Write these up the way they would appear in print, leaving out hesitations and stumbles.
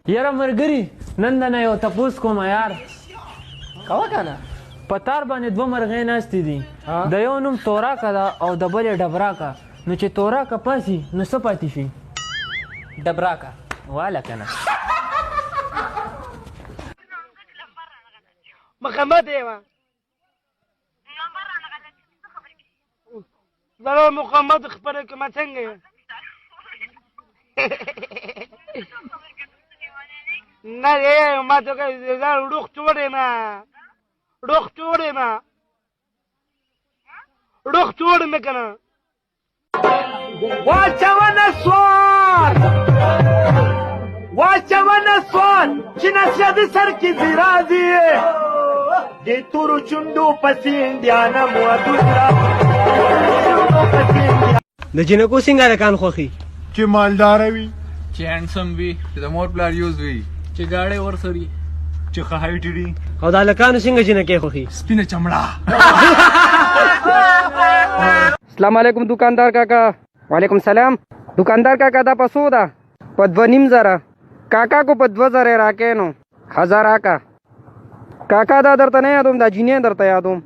یاره مرګري نن دنه یو تپوس کوم یار کوه کنه په تار باندې دوه مرغۍ ناستې دي د یو نوم توراکه ده او د بلې ډبراکه نو چې توراکه پاسي نو څه پاتې شي ډبراکه واله که نه محمد ایوه زه محمد خبره کومه څنګه یې نه دی ما ته زه روغ جوړ یم روغ جوړ یم که نه واچونه سوال چې نشه د سر کې زیرازي د تورو چونډو پسې انډیانه مودوسرا د جنکو څنګه د کان خوخي چې مالدار وي چې هانډسم وي چې د مور پلار یوز وي چې ګاډۍ ورسري چې ښه هایټ وي او د هلکانو څنګه جنکې خوخي سپینه چمړه السلام علیکم دکاندار کاکا وعلیکم سلام دکاندار کاکا دا پسو دا په 2.5 کاکا کو په 2000 راکې نو 1000 راکا کاکا دا درته نه یادوم دا جینې درته یادوم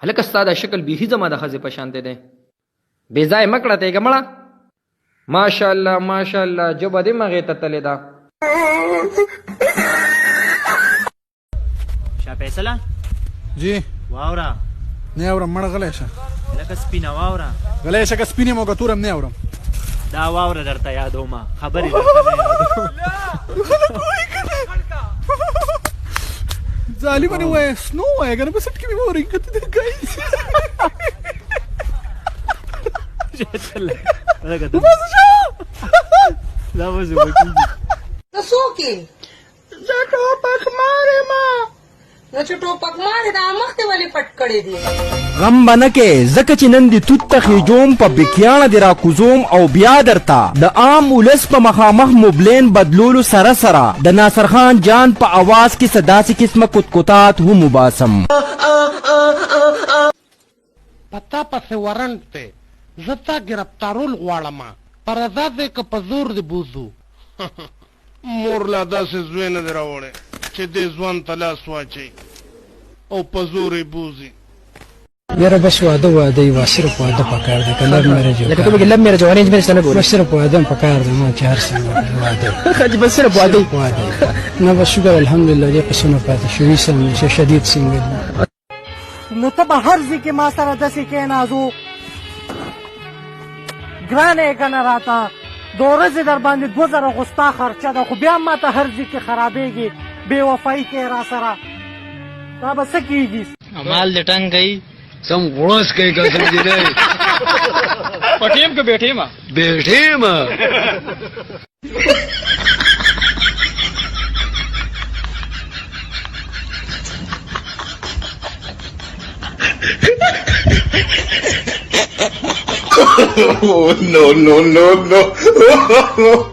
هلکه ستا دا شکل بیخي زما د ښځې په شانتې دی بې ځایه مه کړه تېږه مړه ماشاءالله ماشاءالله ژبه دې مغې ته تلې ده شاه فیصله جی واوره نه اورم مړه غلی شه لکه سپینه واوره غلی شه که سپین یم او که تور یم نه اورم دا واوره درته یادومه خبرې درته ظالمه نه وایه سنو وایه که نه په سټ کې مې واورئ که ته دې ګایز دا به زه وکېږي ته څوک یې زه ټوپک مارم نو چې ټوپک مارې دا مخ دې ولې پټ کړی دی غم به نه کې ځکه چې نن دې توت ته خېجوم په بکیاڼه دې راکوزوم او بیا درته د عام ولس په مخامخ موبلین بدلولو سره سره د ناصر خان جان په اواز کې څه داسې قسمه کتکتات هم وباسم پتا پسې ورنټ دی زه تا ګرفتارول غواړم پر ازاد دی که په زور دې بوځو مور لا داسې زوی نه دی راوړی چې دې ځوان ته لاس واچوي او په زور یې بوځي یاره بس واده یوه صرف واده پکار دی که لب میرج لکه تو بگی لب میرج و ارینج میرج نه بس صرف واده پکار دی ما چې هر څه واده خاطر بس صرف واده نه بس شکر الحمدلله دې قسمونه پاتې شوي سم چې شدید څنګه نو ته به هر ځای کې ما سره داسې کېنازو ګرانه یې که نه راته د ورځې در باندې 2000 خو ستا خرچه ده خو بیا ما ته هر ځای کې خرابېږي بې وفایي کې را سره دا به څه کېږي مال دې ټنګ کوي سم غوړس کوي قسم دې دی پټیم که بیټیم بیٹھیم no